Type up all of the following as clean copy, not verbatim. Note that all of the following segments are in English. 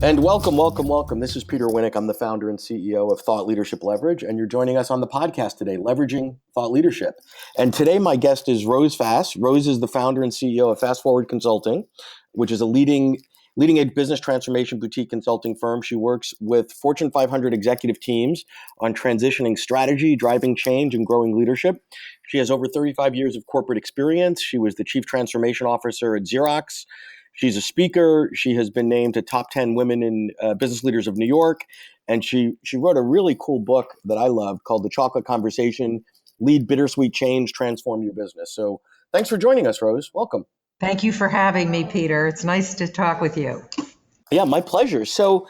And welcome, welcome, welcome. This is Peter Winick. I'm the founder and CEO of Thought Leadership Leverage, and you're joining us on the podcast today, Leveraging Thought Leadership. And today my guest is Rose Fass. Rose is the founder and CEO of Fass Consulting, which is a leading edge business transformation boutique consulting firm. She works with Fortune 500 executive teams on transitioning strategy, driving change, and growing leadership. She has over 35 years of corporate experience. She was the chief transformation officer at Xerox. She's a speaker. She has been named to top 10 women in business leaders of New York. And she wrote a really cool book that I love called The Chocolate Conversation, Lead Bittersweet Change, Transform Your Business. So thanks for joining us, Rose. Welcome. Thank you for having me, Peter. It's nice to talk with you. Yeah, my pleasure. So,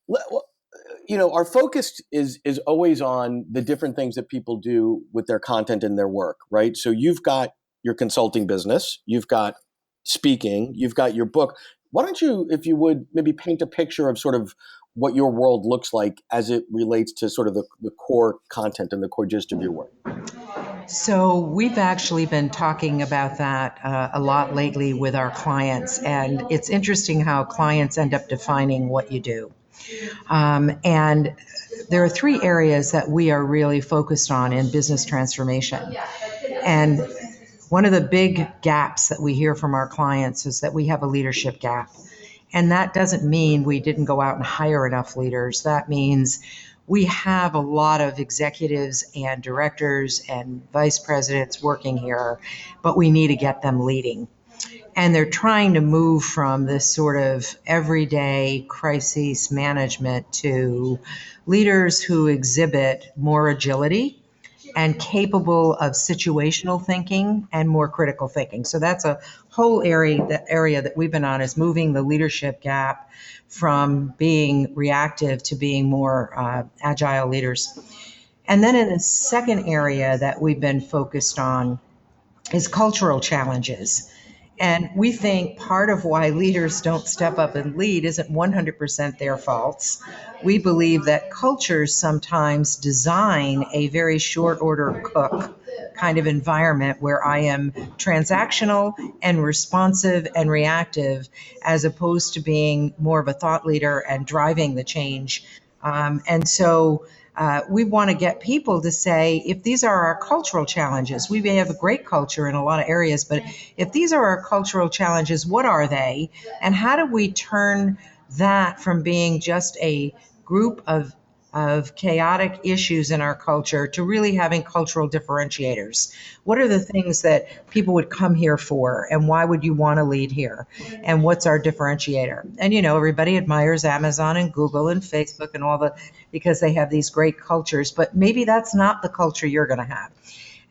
our focus is always on the different things that people do with their content and their work, right? So you've got your consulting business, you've got speaking, you've got your book. Why don't you, if you would, maybe paint a picture of sort of what your world looks like as it relates to sort of the core content and the core gist of your work? So we've actually been talking about that a lot lately with our clients, and it's interesting how clients end up defining what you do. And there are three areas that we are really focused on in business transformation. And one of the big gaps that we hear from our clients is that we have a leadership gap. And that doesn't mean we didn't go out and hire enough leaders. That means we have a lot of executives and directors and vice presidents working here, but we need to get them leading. And they're trying to move from this sort of everyday crisis management to leaders who exhibit more agility and capable of situational thinking and more critical thinking. So that's a whole area that we've been on, is moving the leadership gap from being reactive to being more agile leaders. And then in the second area that we've been focused on is cultural challenges. And we think part of why leaders don't step up and lead isn't 100% their faults. We believe that cultures sometimes design a very short order cook kind of environment where I am transactional and responsive and reactive, as opposed to being more of a thought leader and driving the change. We want to get people to say, if these are our cultural challenges, we may have a great culture in a lot of areas, but if these are our cultural challenges, what are they? And how do we turn that from being just a group of chaotic issues in our culture to really having cultural differentiators? What are the things that people would come here for, and why would you want to lead here? And what's our differentiator? And everybody admires Amazon and Google and Facebook and because they have these great cultures, but maybe that's not the culture you're going to have.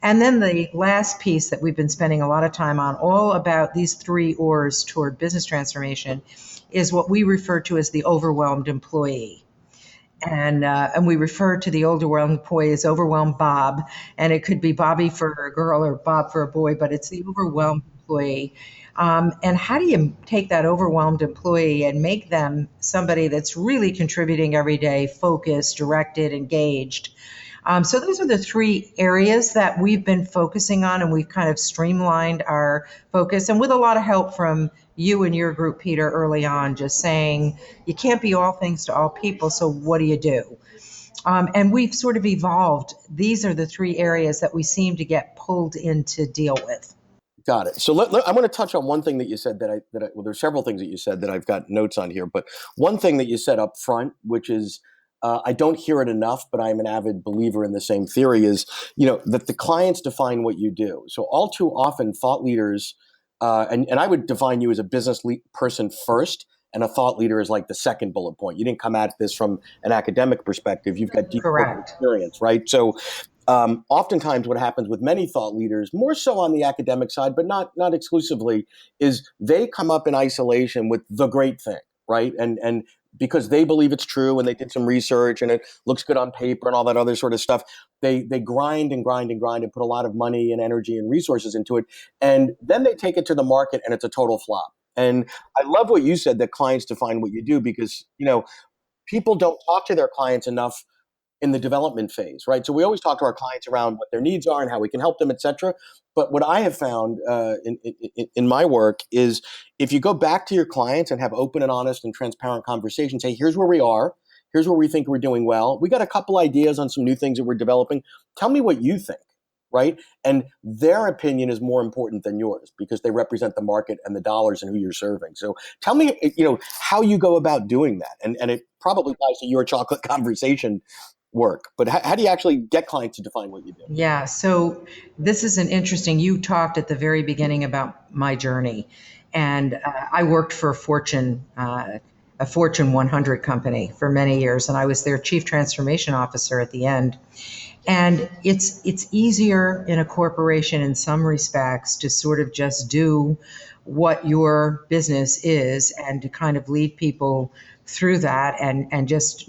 And then the last piece that we've been spending a lot of time on, all about these three oars toward business transformation, is what we refer to as the overwhelmed employee. And we refer to the overwhelmed employee as overwhelmed Bob, and it could be Bobby for a girl or Bob for a boy, but it's the overwhelmed employee. And how do you take that overwhelmed employee and make them somebody that's really contributing every day, focused, directed, engaged? So those are the three areas that we've been focusing on, and we've kind of streamlined our focus, and with a lot of help from you and your group, Peter, early on, just saying you can't be all things to all people, so what do you do? And we've sort of evolved. These are the three areas that we seem to get pulled in to deal with. Got it. So I want to touch on one thing that you said well, there's several things that you said that I've got notes on here, but one thing that you said up front, which is, I don't hear it enough, but I'm an avid believer in the same theory, is, that the clients define what you do. So all too often thought leaders, and I would define you as a business person first, and a thought leader is like the second bullet point. You didn't come at this from an academic perspective. You've got deep experience, right? So oftentimes what happens with many thought leaders, more so on the academic side, but not exclusively, is they come up in isolation with the great thing, right? And because they believe it's true and they did some research and it looks good on paper and all that other sort of stuff, they grind and grind and grind and put a lot of money and energy and resources into it. And then they take it to the market and it's a total flop. And I love what you said, that clients define what you do, because, people don't talk to their clients enough in the development phase, right? So we always talk to our clients around what their needs are and how we can help them, et cetera. But what I have found in my work is if you go back to your clients and have open and honest and transparent conversations, say, here's where we are. Here's where we think we're doing well. We got a couple ideas on some new things that we're developing. Tell me what you think, right? And their opinion is more important than yours because they represent the market and the dollars and who you're serving. So tell me, how you go about doing that. And it probably ties to your chocolate conversation work. But how do you actually get clients to define what you do? Yeah, so this is an interesting, you talked at the very beginning about my journey. And I worked for a Fortune 100 company for many years, and I was their chief transformation officer at the end. And it's easier in a corporation in some respects to sort of just do what your business is and to kind of lead people through that and just,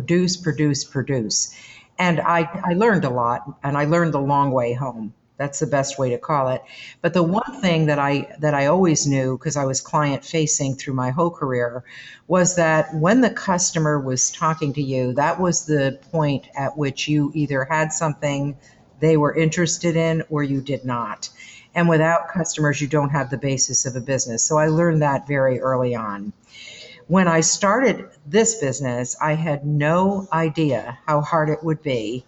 produce. And I learned a lot, and I learned the long way home. That's the best way to call it. But the one thing that I always knew, because I was client facing through my whole career, was that when the customer was talking to you, that was the point at which you either had something they were interested in or you did not. And without customers, you don't have the basis of a business. So I learned that very early on. When I started this business, I had no idea how hard it would be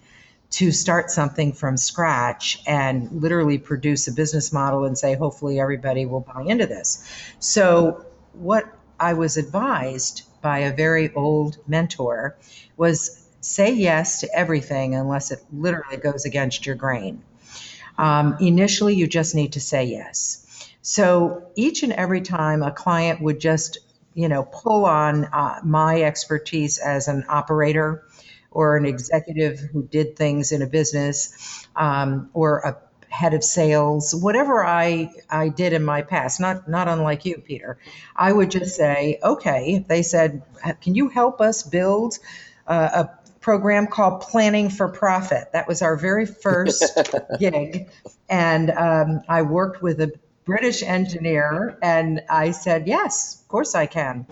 to start something from scratch and literally produce a business model and say, hopefully everybody will buy into this. So what I was advised by a very old mentor was say yes to everything unless it literally goes against your grain. Initially, you just need to say yes. So each and every time a client would just, pull on my expertise as an operator or an executive who did things in a business, or a head of sales, whatever I did in my past, not unlike you, Peter, I would just say, okay, if they said, can you help us build a program called Planning for Profit? That was our very first gig. And I worked with a British engineer, and I said, yes, of course I can.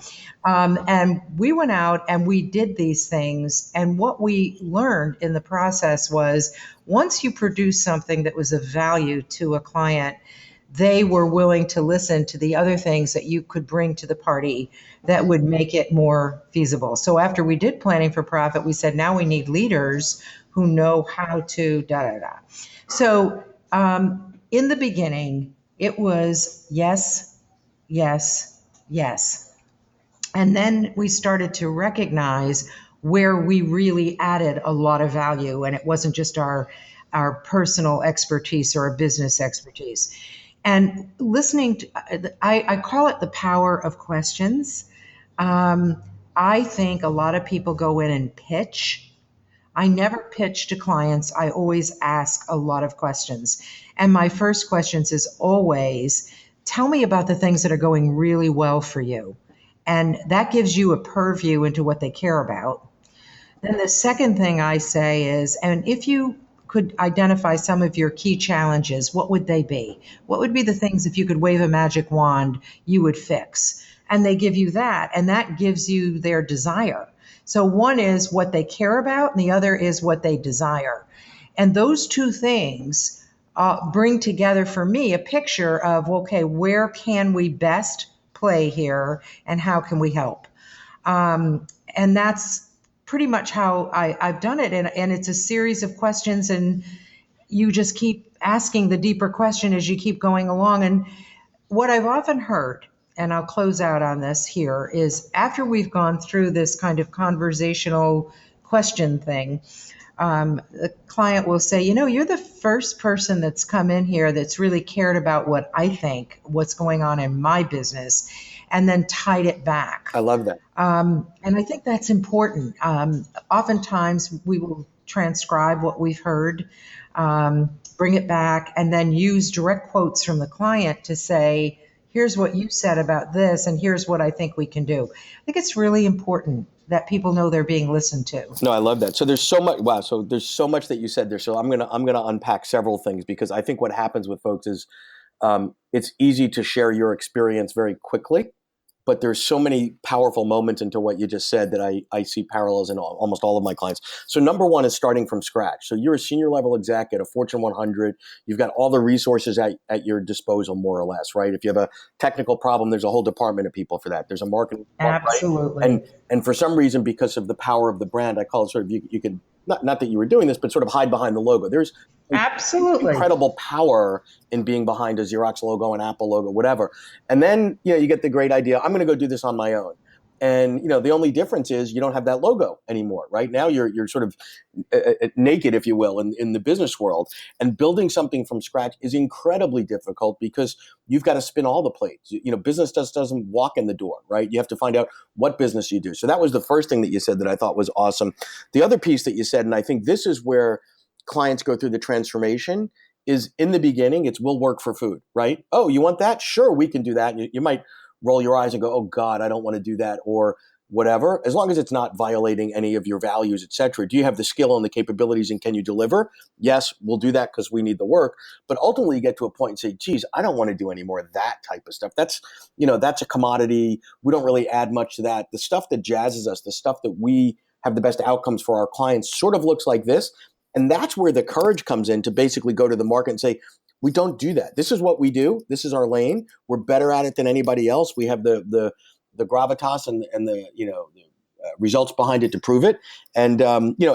And we went out and we did these things. And what we learned in the process was once you produce something that was of value to a client, they were willing to listen to the other things that you could bring to the party that would make it more feasible. So after we did Planning for Profit, we said, now we need leaders who know how to da da da. So in the beginning, it was yes, yes, yes. And then we started to recognize where we really added a lot of value, and it wasn't just our personal expertise or our business expertise. And listening to, I call it the power of questions. I think a lot of people go in and pitch. I never pitch to clients. I always ask a lot of questions. And my first questions is always, tell me about the things that are going really well for you. And that gives you a purview into what they care about. Then the second thing I say is, and if you could identify some of your key challenges, what would they be? What would be the things, if you could wave a magic wand, you would fix? And they give you that, and that gives you their desire. So one is what they care about, and the other is what they desire. And those two things bring together for me a picture of, okay, where can we best play here, and how can we help? And that's pretty much how I've done it. And it's a series of questions, and you just keep asking the deeper question as you keep going along. And what I've often heard, and I'll close out on this here, is after we've gone through this kind of conversational question thing, the client will say, you're the first person that's come in here that's really cared about what I think, what's going on in my business, and then tied it back. I love that. And I think that's important. Oftentimes we will transcribe what we've heard, bring it back, and then use direct quotes from the client to say, here's what you said about this, and here's what I think we can do. I think it's really important that people know they're being listened to. No, I love that. So there's so much. Wow. So there's so much that you said there. So I'm gonna unpack several things, because I think what happens with folks is it's easy to share your experience very quickly, but there's so many powerful moments into what you just said that I see parallels in almost all of my clients. So number one is starting from scratch. So you're a senior level exec at a Fortune 100. You've got all the resources at your disposal, more or less, right? If you have a technical problem, there's a whole department of people for that. There's a marketing department, right? Absolutely. And for some reason, because of the power of the brand, I call it sort of, you could, not that you were doing this, but sort of hide behind the logo. There's Absolutely. incredible power in being behind a Xerox logo, an Apple logo, whatever. And then, you get the great idea, I'm going to go do this on my own. And, the only difference is you don't have that logo anymore. Right now, you're sort of naked, if you will, in the business world. And building something from scratch is incredibly difficult because you've got to spin all the plates. Business doesn't walk in the door, right? You have to find out what business you do. So that was the first thing that you said that I thought was awesome. The other piece that you said, and I think this is where clients go through the transformation, is in the beginning, it's we'll work for food, right? Oh, you want that? Sure, we can do that. You might roll your eyes and go, oh God, I don't want to do that, or whatever, as long as it's not violating any of your values, et cetera. Do you have the skill and the capabilities, and can you deliver? Yes, we'll do that because we need the work. But ultimately you get to a point and say, geez, I don't want to do any more of that type of stuff. That's a commodity. We don't really add much to that. The stuff that jazzes us, the stuff that we have the best outcomes for our clients sort of looks like this. And that's where the courage comes in to basically go to the market and say, we don't do that. This is what we do. This is our lane. We're better at it than anybody else. We have the gravitas and the results behind it to prove it. And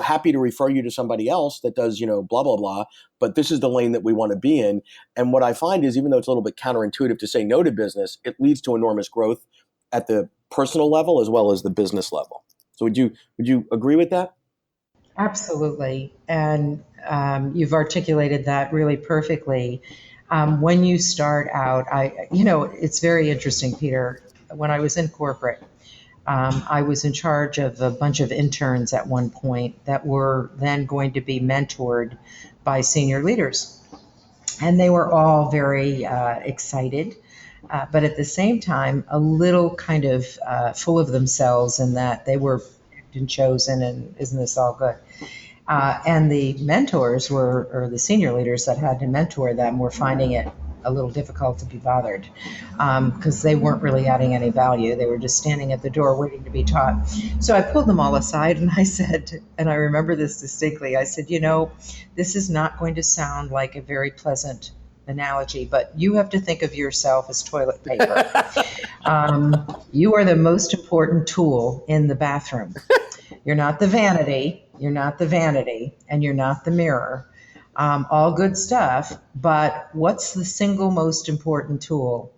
happy to refer you to somebody else that does blah blah blah. But this is the lane that we want to be in. And what I find is, even though it's a little bit counterintuitive to say no to business, it leads to enormous growth at the personal level as well as the business level. So would you agree with that? Absolutely. And you've articulated that really perfectly. When you start out, it's very interesting, Peter. When I was in corporate, I was in charge of a bunch of interns at one point that were then going to be mentored by senior leaders. And they were all very excited, but at the same time, a little kind of full of themselves in that they were picked and chosen, and isn't this all good? And the mentors or the senior leaders that had to mentor them, were finding it a little difficult to be bothered because they weren't really adding any value. They were just standing at the door waiting to be taught. So I pulled them all aside and I said, and I remember this distinctly, I said, this is not going to sound like a very pleasant analogy, but you have to think of yourself as toilet paper. You are the most important tool in the bathroom. You're not the vanity, and you're not the mirror. All good stuff, but what's the single most important tool?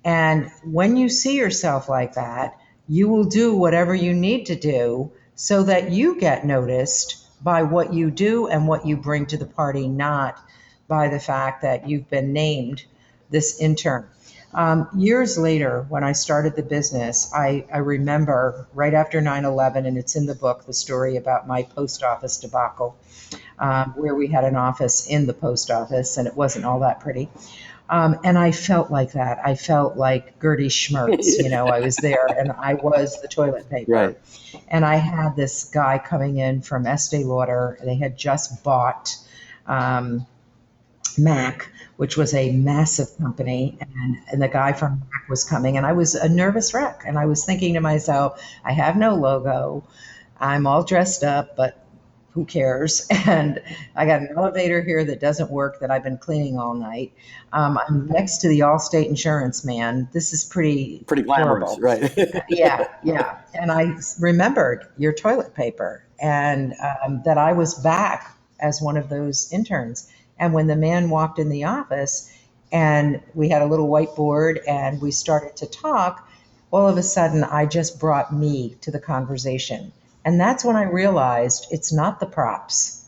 And when you see yourself like that, you will do whatever you need to do so that you get noticed by what you do and what you bring to the party, not by the fact that you've been named this intern. Years later, when I started the business, I remember right after 9/11, and it's in the book, the story about my post office debacle, where we had an office in the post office, and it wasn't all that pretty. And I felt like that. I felt like Gertie Schmertz. I was there, and I was the toilet paper. Right. And I had this guy coming in from Estee Lauder. They had just bought Mac, which was a massive company, and the guy from Mac was coming, and I was a nervous wreck. And I was thinking to myself, I have no logo. I'm all dressed up, but who cares? And I got an elevator here that doesn't work that I've been cleaning all night. I'm next to the Allstate insurance man. This is pretty glamorous, horrible. right? Yeah. And I remembered your toilet paper, and that I was back as one of those interns. And when the man walked in the office and we had a little whiteboard and we started to talk, all of a sudden I just brought me to the conversation. And that's when I realized it's not the props.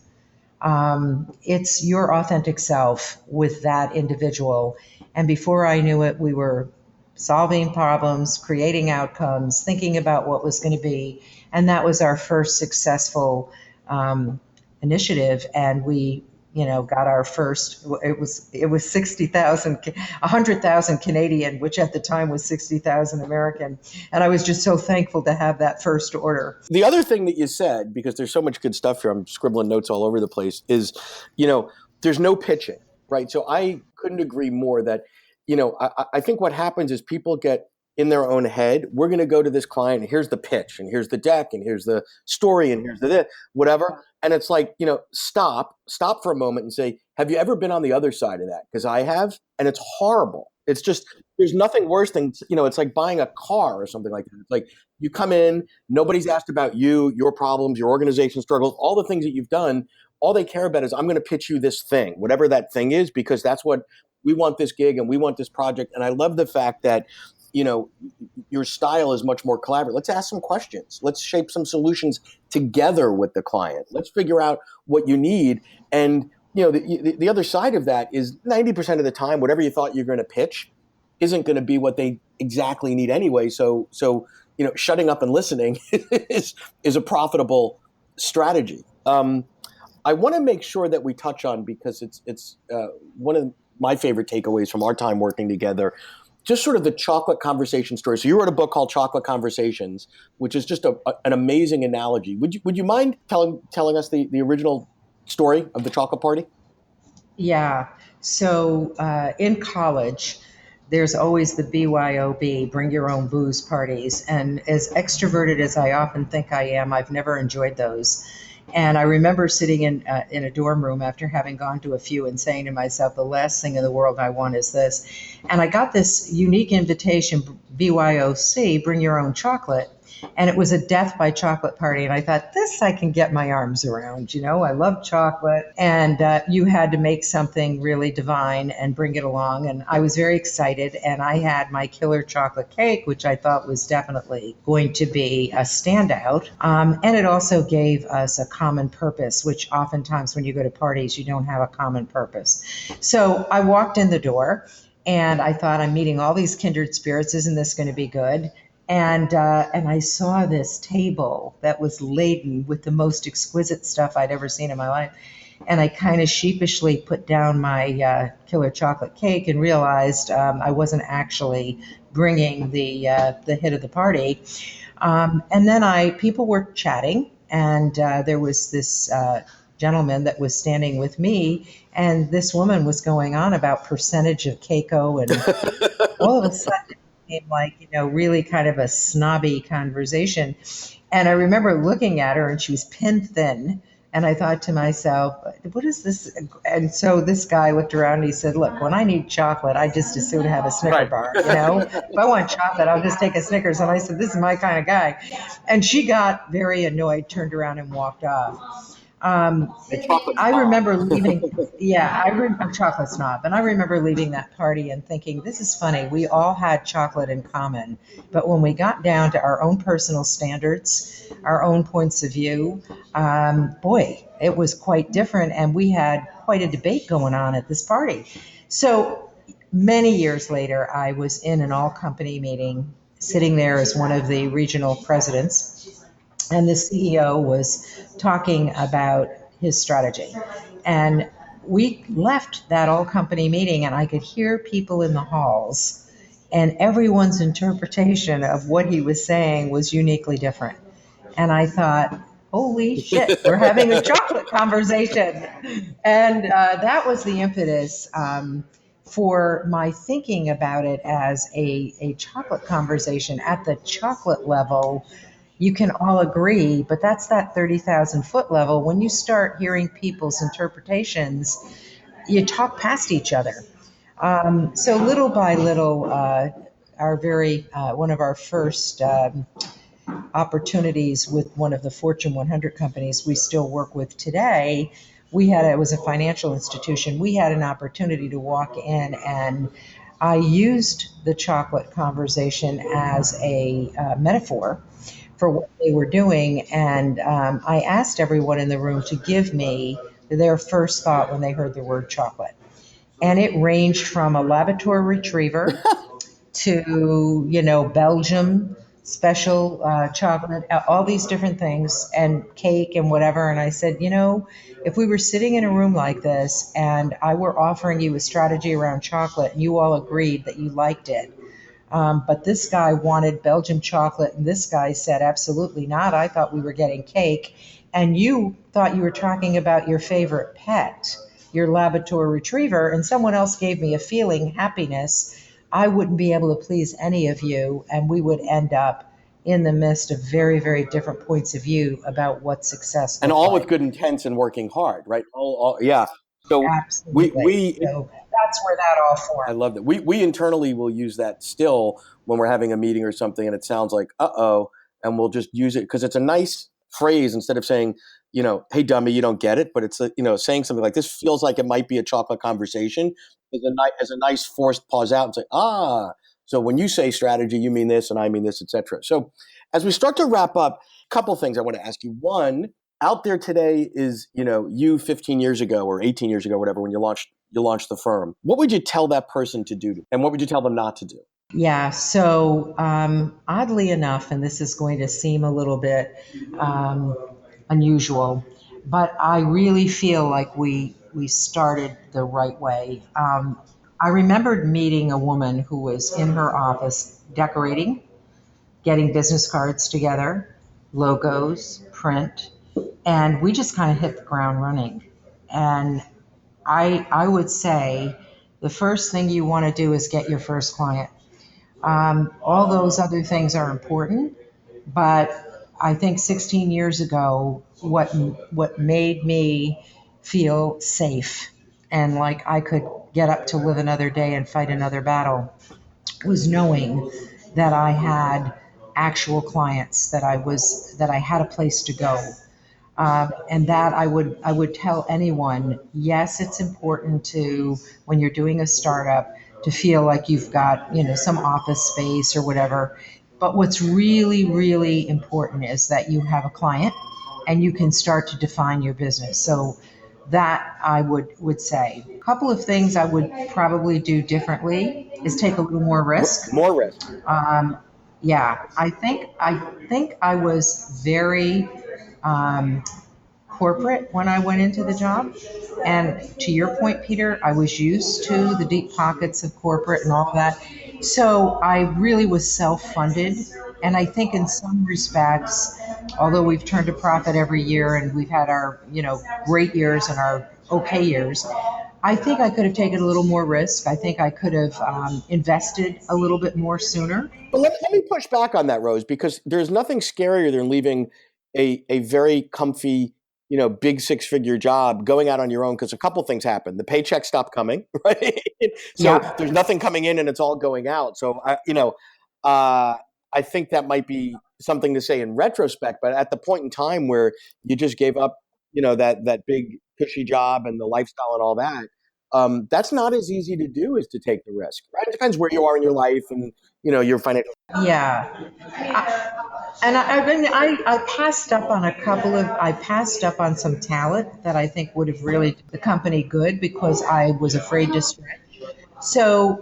It's your authentic self with that individual. And before I knew it, we were solving problems, creating outcomes, thinking about what was going to be. And that was our first successful initiative. And we got our first, it was 60,000, 100,000 Canadian, which at the time was 60,000 American. And I was just so thankful to have that first order. The other thing that you said, because there's so much good stuff here, I'm scribbling notes all over the place, is, there's no pitching, right? So I couldn't agree more that, I think what happens is people get in their own head. We're going to go to this client, and here's the pitch, and here's the deck, and here's the story, and here's the this, whatever. And it's like, stop for a moment and say, have you ever been on the other side of that? Because I have, and it's horrible. It's just, there's nothing worse than, it's like buying a car or something like that. It's like you come in, nobody's asked about you, your problems, your organization struggles, all the things that you've done. All they care about is, I'm going to pitch you this thing, whatever that thing is, because that's what we want, this gig and we want this project. And I love the fact that, your style is much more collaborative. Let's ask some questions. Let's shape some solutions together with the client. Let's figure out what you need. And, the other side of that is 90% of the time, whatever you thought you're going to pitch isn't going to be what they exactly need anyway. So, shutting up and listening is a profitable strategy. I want to make sure that we touch on, because it's one of my favorite takeaways from our time working together, just sort of the chocolate conversation story. So you wrote a book called Chocolate Conversations, which is just an amazing analogy. Would you mind telling us the original story of the chocolate party? Yeah. So in college, there's always the BYOB, bring your own booze parties. And as extroverted as I often think I am, I've never enjoyed those. And I remember sitting in a dorm room after having gone to a few and saying to myself, the last thing in the world I want is this. And I got this unique invitation, BYOC, bring your own chocolate. And it was a death by chocolate party. And I thought, this I can get my arms around. I love chocolate. And you had to make something really divine and bring it along. And I was very excited. And I had my killer chocolate cake, which I thought was definitely going to be a standout. And it also gave us a common purpose, which oftentimes when you go to parties, you don't have a common purpose. So I walked in the door and I thought, I'm meeting all these kindred spirits. Isn't this going to be good? And I saw this table that was laden with the most exquisite stuff I'd ever seen in my life. And I kind of sheepishly put down my killer chocolate cake and realized I wasn't actually bringing the hit of the party. And then people were chatting, and there was this gentleman that was standing with me, and this woman was going on about percentage of Keiko, and all of a sudden, like, really kind of a snobby conversation. And I remember looking at her, and she was pin thin. And I thought to myself, what is this? And so this guy looked around and he said, look, when I need chocolate, I just as soon have a Snicker bar, If I want chocolate, I'll just take a Snickers. And I said, this is my kind of guy. And she got very annoyed, turned around and walked off. I remember leaving, I'm a chocolate snob, and I remember leaving that party and thinking, this is funny. We all had chocolate in common, but when we got down to our own personal standards, our own points of view, boy, it was quite different, and we had quite a debate going on at this party. So many years later, I was in an all-company meeting, sitting there as one of the regional presidents. And the CEO was talking about his strategy. And we left that all company meeting, and I could hear people in the halls, and everyone's interpretation of what he was saying was uniquely different. And I thought, holy shit, we're having a chocolate conversation. And that was the impetus for my thinking about it as a chocolate conversation at the chocolate level. You can all agree, but that's that 30,000 foot level. When you start hearing people's interpretations, you talk past each other. So little by little, one of our first opportunities with one of the Fortune 100 companies we still work with today, it was a financial institution. We had an opportunity to walk in, and I used the chocolate conversation as a metaphor for what they were doing. And I asked everyone in the room to give me their first thought when they heard the word chocolate. And it ranged from a Labrador Retriever to, Belgium special chocolate, all these different things, and cake and whatever. And I said, if we were sitting in a room like this and I were offering you a strategy around chocolate and you all agreed that you liked it, but this guy wanted Belgian chocolate, and this guy said, absolutely not. I thought we were getting cake. And you thought you were talking about your favorite pet, your Labrador Retriever, and someone else gave me a feeling, happiness. I wouldn't be able to please any of you, and we would end up in the midst of very, very different points of view about what success And looked all with like. good intents and working hard, right? Yeah. So we Absolutely. we So that's where that all I formed. love that. We internally will use that still when we're having a meeting or something, and it sounds like and we'll just use it because it's a nice phrase instead of saying, hey dummy, you don't get it, but it's saying something like this feels like it might be a chocolate conversation as a nice forced pause out and say So when you say strategy, you mean this, and I mean this, etc. So as we start to wrap up, a couple things I want to ask you. One, out there today is you 15 years ago or 18 years ago, whatever, when you launched the firm. What would you tell that person to do, and what would you tell them not to do? Yeah, so oddly enough, and this is going to seem a little bit um, unusual, but I really feel like we started the right way. I remembered meeting a woman who was in her office decorating, getting business cards together, logos, print, and we just kind of hit the ground running. And I would say the first thing you want to do is get your first client. All those other things are important, but I think 16 years ago, what made me feel safe and like I could get up to live another day and fight another battle was knowing that I had actual clients, that I had a place to go, and that I would tell anyone, yes, it's important to, when you're doing a startup, to feel like you've got some office space or whatever. But what's really, really important is that you have a client and you can start to define your business. So that I would say. A couple of things I would probably do differently is take a little more risk. More risk. Um, yeah, I think I was very um, corporate when I went into the job. And to your point, Peter, I was used to the deep pockets of corporate and all of that. So I really was self funded. And I think in some respects, although we've turned a profit every year and we've had our, great years and our okay years, I think I could have taken a little more risk. I think I could have invested a little bit more sooner. But let me push back on that, Rose, because there's nothing scarier than leaving a very comfy, big six-figure job, going out on your own, because a couple things happen. The paychecks stop coming, right? So Yeah. there's nothing coming in and it's all going out. So uh, I think that might be something to say in retrospect, but at the point in time where you just gave up, that big cushy job and the lifestyle and all that, that's not as easy to do as to take the risk, right? It depends where you are in your life and your financial. Yeah. And I passed up on I passed up on some talent that I think would have really did the company good because I was afraid to stretch. So,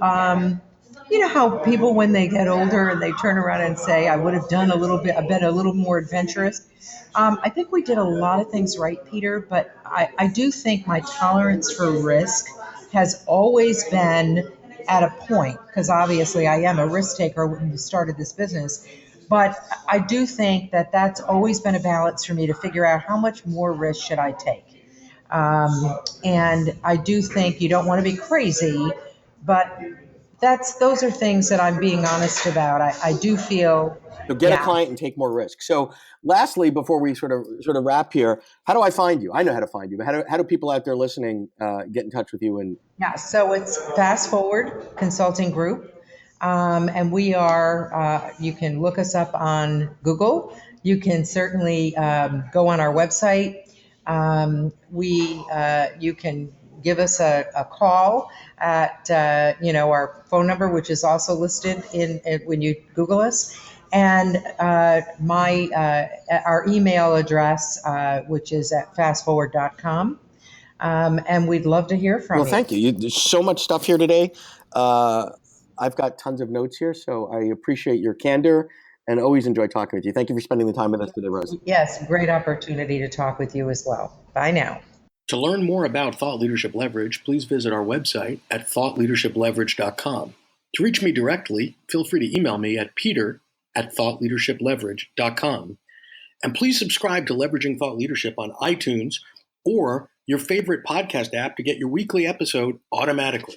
you know how people, when they get older and they turn around and say, I would have done a little bit, I bet a little more adventurous. I think we did a lot of things right, Peter, but I do think my tolerance for risk has always been at a point, because obviously I am a risk taker when we started this business. But I do think that that's always been a balance for me to figure out how much more risk should I take. And I do think you don't want to be crazy, but those are things that I'm being honest about. I do feel, So get a yeah, client and take more risk. So lastly, before we sort of wrap here, how do I find you? I know how to find you, but how do people out there listening get in touch with you? And yeah. So it's Fast Forward Consulting Group. And we are, you can look us up on Google. You can certainly go on our website. You can give us a call at, our phone number, which is also listed when you Google us. And our email address, which is at fassforward.com. And we'd love to hear well, from you. thank you. There's so much stuff here today. I've got tons of notes here, so I appreciate your candor and always enjoy talking with you. Thank you for spending the time with us today, Rose. Yes, great opportunity to talk with you as well. Bye now. To learn more about Thought Leadership Leverage, please visit our website at thoughtleadershipleverage.com. To reach me directly, feel free to email me at peter@thoughtleadershipleverage.com. And please subscribe to Leveraging Thought Leadership on iTunes or your favorite podcast app to get your weekly episode automatically.